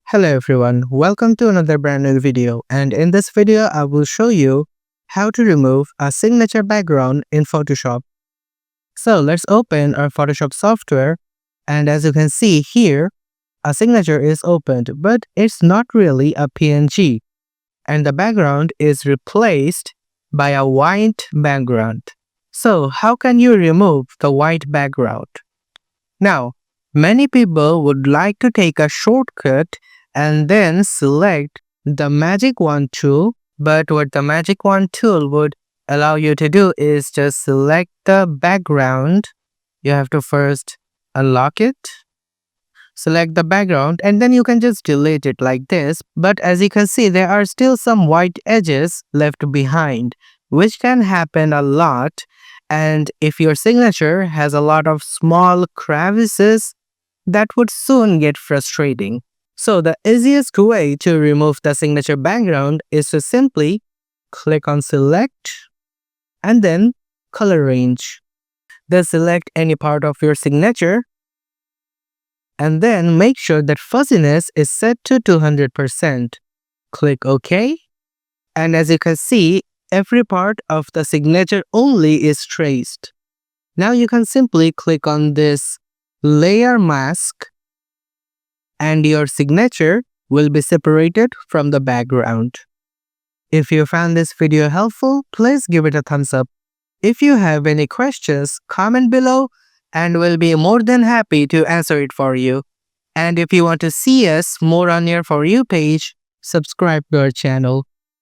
Hello everyone, welcome to another brand new video, and in this video I will show you how to remove a signature background in Photoshop. So let's open our Photoshop software, and as you can see here, a signature is opened, but it's not really a PNG, and the background is replaced by a white background. So how can you remove the white background? Now, many people would like to take a shortcut and then select the Magic Wand tool, but what the Magic Wand tool would allow you to do is just select the background. You have to first unlock it, select the background, and then you can just delete it like this. But as you can see, there are still some white edges left behind, which can happen a lot. And if your signature has a lot of small crevices, that would soon get frustrating. So the easiest way to remove the signature background is to simply click on select and then color range. Then select any part of your signature and then make sure that fuzziness is set to 200%. Click OK. And as you can see, every part of the signature only is traced. Now you can simply click on this layer mask and your signature will be separated from the background. If you found this video helpful, please give it a thumbs up. If you have any questions, comment below and we'll be more than happy to answer it for you. And if you want to see us more on your For You page, subscribe to our channel.